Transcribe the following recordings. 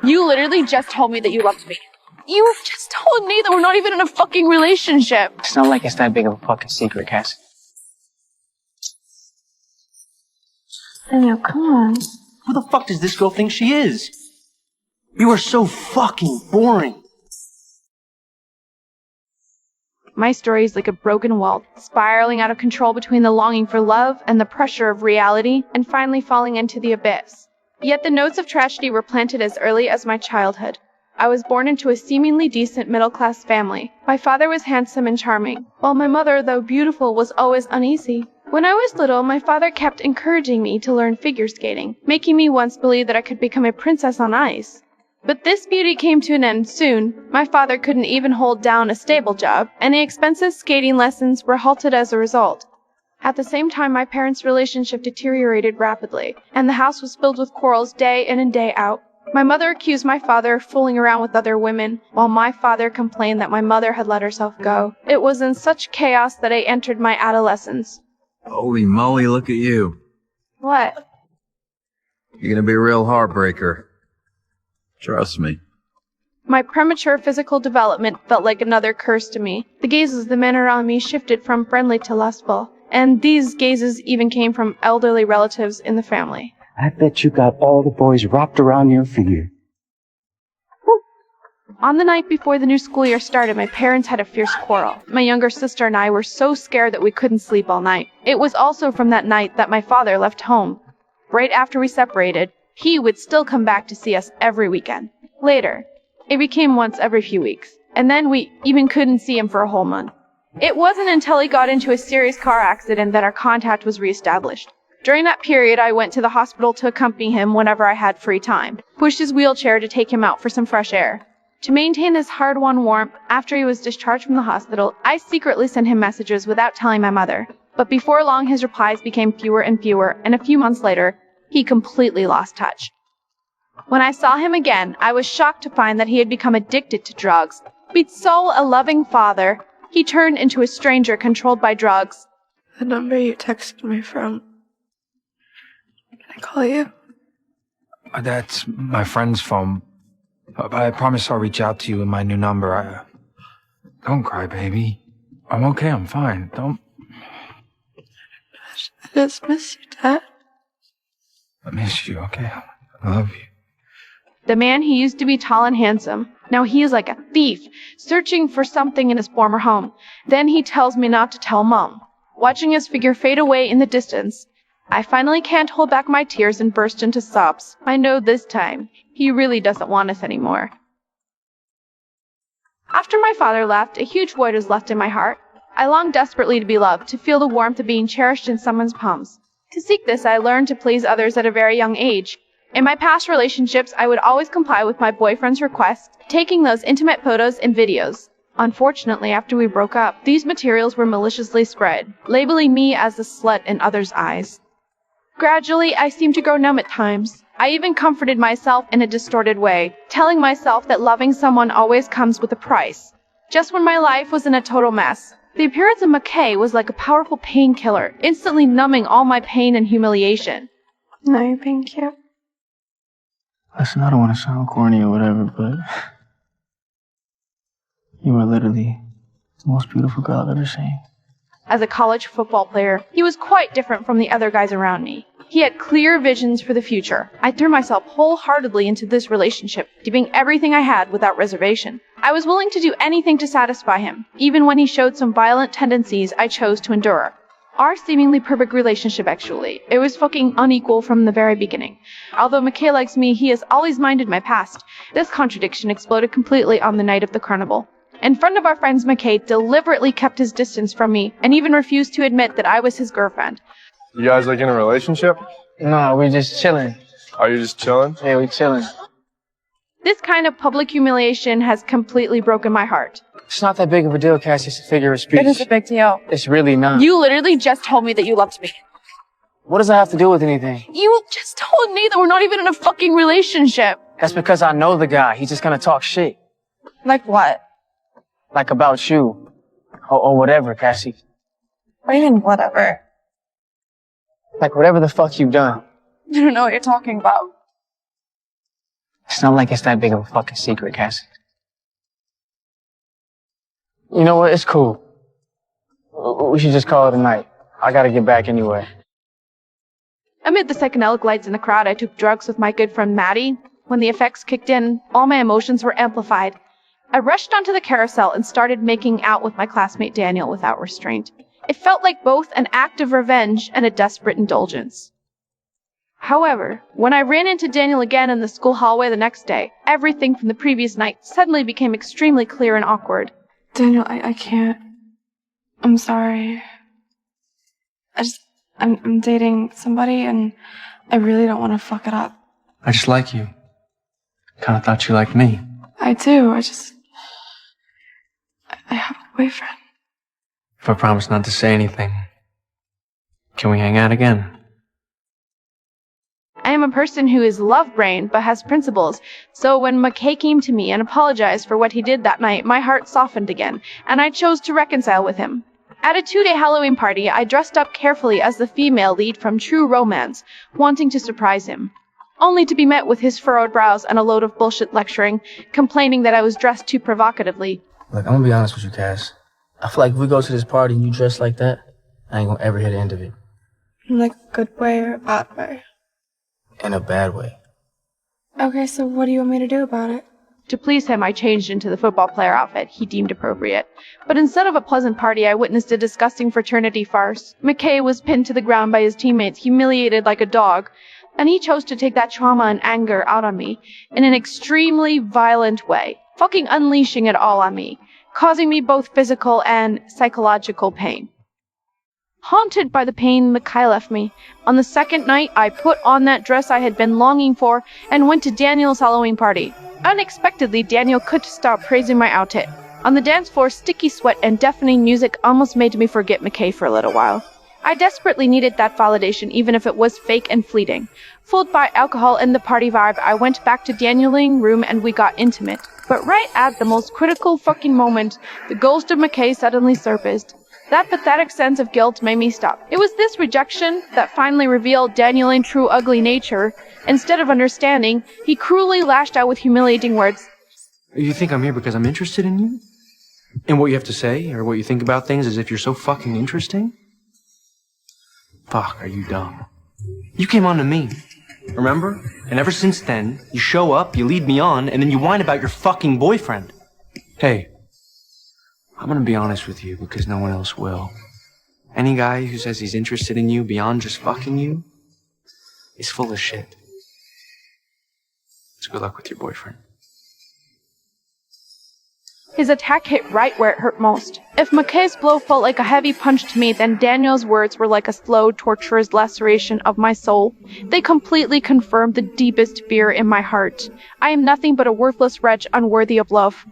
You literally just told me that you loved me. You just told me that we're not even in a fucking relationship. It's not like it's that big of a fucking secret, Cassie. Daniel, come on. Who the fuck does this girl think she is? You are so fucking boring. My story is like a broken wall, spiraling out of control between the longing for love and the pressure of reality, and finally falling into the abyss. Yet the notes of tragedy were planted as early as my childhood. I was born into a seemingly decent middle-class family. My father was handsome and charming, while my mother, though beautiful, was always uneasy. When I was little, my father kept encouraging me to learn figure skating, making me once believe that I could become a princess on ice. But this beauty came to an end soon. My father couldn't even hold down a stable job, and the expensive skating lessons were halted as a result. At the same time, my parents' relationship deteriorated rapidly, and the house was filled with quarrels day in and day out. My mother accused my father of fooling around with other women, while my father complained that my mother had let herself go. It was in such chaos that I entered my adolescence. Holy moly, look at you. What? You're gonna be a real heartbreaker. Trust me. My premature physical development felt like another curse to me. The gazes of the men around me shifted from friendly to lustful, and these gazes even came from elderly relatives in the family. I bet you got all the boys wrapped around your finger. On the night before the new school year started, my parents had a fierce quarrel. My younger sister and I were so scared that we couldn't sleep all night. It was also from that night that my father left home. Right after we separated, he would still come back to see us every weekend. Later, it became once every few weeks, and then we even couldn't see him for a whole month. It wasn't until he got into a serious car accident that our contact was reestablished. During that period, I went to the hospital to accompany him whenever I had free time, pushed his wheelchair to take him out for some fresh air. To maintain his hard-won warmth, after he was discharged from the hospital, I secretly sent him messages without telling my mother. But before long, his replies became fewer and fewer, and a few months later, he completely lost touch. When I saw him again, I was shocked to find that he had become addicted to drugs. Being so a loving father, he turned into a stranger controlled by drugs. The number you texted me from. Can I call you? That's my friend's phone. But I promise I'll reach out to you with my new number. Don't cry, baby. I'm okay, I'm fine. Don't... I just miss you, Dad. I miss you, okay? I love you. The man he used to be tall and handsome, now he is like a thief, searching for something in his former home. Then he tells me not to tell Mom. Watching his figure fade away in the distance, I finally can't hold back my tears and burst into sobs. I know this time, he really doesn't want us anymore. After my father left, a huge void was left in my heart. I longed desperately to be loved, to feel the warmth of being cherished in someone's palms. To seek this, I learned to please others at a very young age. In my past relationships, I would always comply with my boyfriend's requests, taking those intimate photos and videos. Unfortunately, after we broke up, these materials were maliciously spread, labeling me as a slut in others' eyes. Gradually, I seemed to grow numb at times. I even comforted myself in a distorted way, telling myself that loving someone always comes with a price. Just when my life was in a total mess, the appearance of McKay was like a powerful painkiller, instantly numbing all my pain and humiliation. No, you're being cute. Listen, I don't want to sound corny or whatever, but you are literally the most beautiful girl I've ever seen. As a college football player, he was quite different from the other guys around me. He had clear visions for the future. I threw myself wholeheartedly into this relationship, giving everything I had without reservation. I was willing to do anything to satisfy him. Even when he showed some violent tendencies, I chose to endure. Our seemingly perfect relationship, actually. It was fucking unequal from the very beginning. Although McKay likes me, he has always minded my past. This contradiction exploded completely on the night of the carnival. In front of our friends, McKay deliberately kept his distance from me and even refused to admit that I was his girlfriend. You guys like in a relationship? No, we're just chilling. Are you just chilling? Yeah, we're chilling. This kind of public humiliation has completely broken my heart. It's not that big of a deal, Cassie. It's a figure of speech. It is a big deal. It's really not. You literally just told me that you loved me. What does that have to do with anything? You just told me that we're not even in a fucking relationship. That's because I know the guy. He's just gonna talk shit. Like what? Like about you. Or whatever, Cassie. What do you mean, whatever? Like whatever the fuck you've done. I don't know what you're talking about. It's not like it's that big of a fucking secret, Cassie. You know what? It's cool. We should just call it a night. I gotta get back anyway. Amid the psychedelic lights in the crowd, I took drugs with my good friend Maddie. When the effects kicked in, all my emotions were amplified. I rushed onto the carousel and started making out with my classmate Daniel without restraint. It felt like both an act of revenge and a desperate indulgence. However, when I ran into Daniel again in the school hallway the next day, everything from the previous night suddenly became extremely clear and awkward. Daniel, I can't. I'm sorry. I'm dating somebody and I really don't want to fuck it up. I just like you. Kinda thought you liked me. I do, I have a boyfriend. If I promise not to say anything, can we hang out again? I am a person who is love-brained but has principles, so when McKay came to me and apologized for what he did that night, my heart softened again, and I chose to reconcile with him. At a 2-day Halloween party, I dressed up carefully as the female lead from True Romance, wanting to surprise him, only to be met with his furrowed brows and a load of bullshit lecturing, complaining that I was dressed too provocatively. Look, I'm gonna be honest with you, Cass. I feel like if we go to this party and you dress like that, I ain't gonna ever hear the end of it. In like a good way or a bad way? In a bad way. Okay, so what do you want me to do about it? To please him, I changed into the football player outfit he deemed appropriate. But instead of a pleasant party, I witnessed a disgusting fraternity farce. McKay was pinned to the ground by his teammates, humiliated like a dog, and he chose to take that trauma and anger out on me in an extremely violent way, fucking unleashing it all on me, causing me both physical and psychological pain. Haunted by the pain McKay left me, on the second night I put on that dress I had been longing for and went to Daniel's Halloween party. Unexpectedly, Daniel couldn't stop praising my outfit. On the dance floor, sticky sweat and deafening music almost made me forget McKay for a little while. I desperately needed that validation, even if it was fake and fleeting. Fooled by alcohol and the party vibe, I went back to Daniel's room and we got intimate. But right at the most critical fucking moment, the ghost of McKay suddenly surfaced. That pathetic sense of guilt made me stop. It was this rejection that finally revealed Daniel's true ugly nature. Instead of understanding, he cruelly lashed out with humiliating words. You think I'm here because I'm interested in you? And what you have to say, or what you think about things as if you're so fucking interesting? Fuck, are you dumb? You came on to me, remember? And ever since then, you show up, you lead me on, and then you whine about your fucking boyfriend. Hey, I'm gonna be honest with you because no one else will. Any guy who says he's interested in you beyond just fucking you is full of shit. So good luck with your boyfriend. His attack hit right where it hurt most. If McKay's blow felt like a heavy punch to me, then Daniel's words were like a slow, torturous laceration of my soul. They completely confirmed the deepest fear in my heart. I am nothing but a worthless wretch unworthy of love.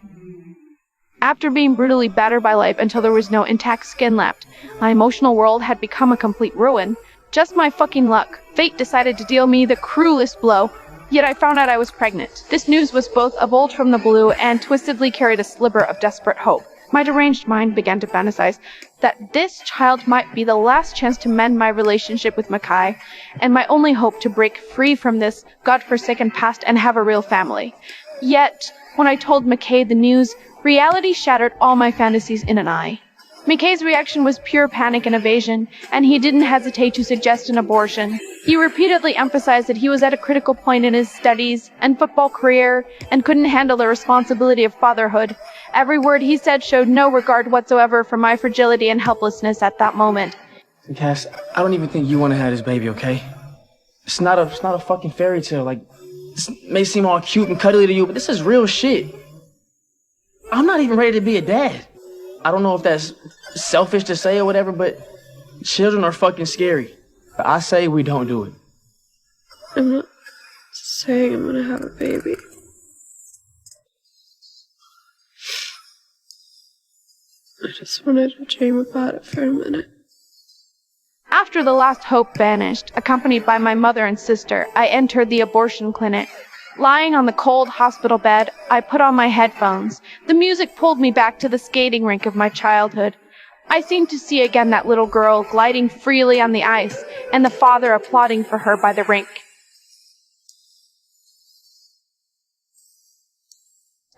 After being brutally battered by life until there was no intact skin left, my emotional world had become a complete ruin. Just my fucking luck. Fate decided to deal me the cruelest blow. Yet I found out I was pregnant. This news was both a bolt from the blue and twistedly carried a sliver of desperate hope. My deranged mind began to fantasize that this child might be the last chance to mend my relationship with McKay, and my only hope to break free from this godforsaken past and have a real family. Yet, when I told McKay the news, reality shattered all my fantasies in an eye. McKay's reaction was pure panic and evasion, and he didn't hesitate to suggest an abortion. He repeatedly emphasized that he was at a critical point in his studies and football career and couldn't handle the responsibility of fatherhood. Every word he said showed no regard whatsoever for my fragility and helplessness at that moment. Cass, I don't even think you want to have this baby, okay? It's not a fucking fairy tale. Like, this may seem all cute and cuddly to you, but this is real shit. I'm not even ready to be a dad. I don't know if that's selfish to say or whatever, but children are fucking scary. But I say we don't do it. I'm not saying I'm gonna have a baby. I just wanted to dream about it for a minute. After the last hope vanished, accompanied by my mother and sister, I entered the abortion clinic. Lying on the cold hospital bed, I put on my headphones. The music pulled me back to the skating rink of my childhood. I seemed to see again that little girl gliding freely on the ice, and the father applauding for her by the rink.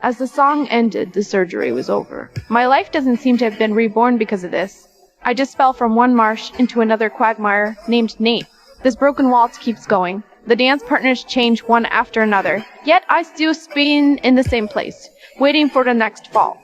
As the song ended, the surgery was over. My life doesn't seem to have been reborn because of this. I just fell from one marsh into another quagmire named Nate. This broken waltz keeps going. The dance partners change one after another. Yet I still spin in the same place, waiting for the next fall.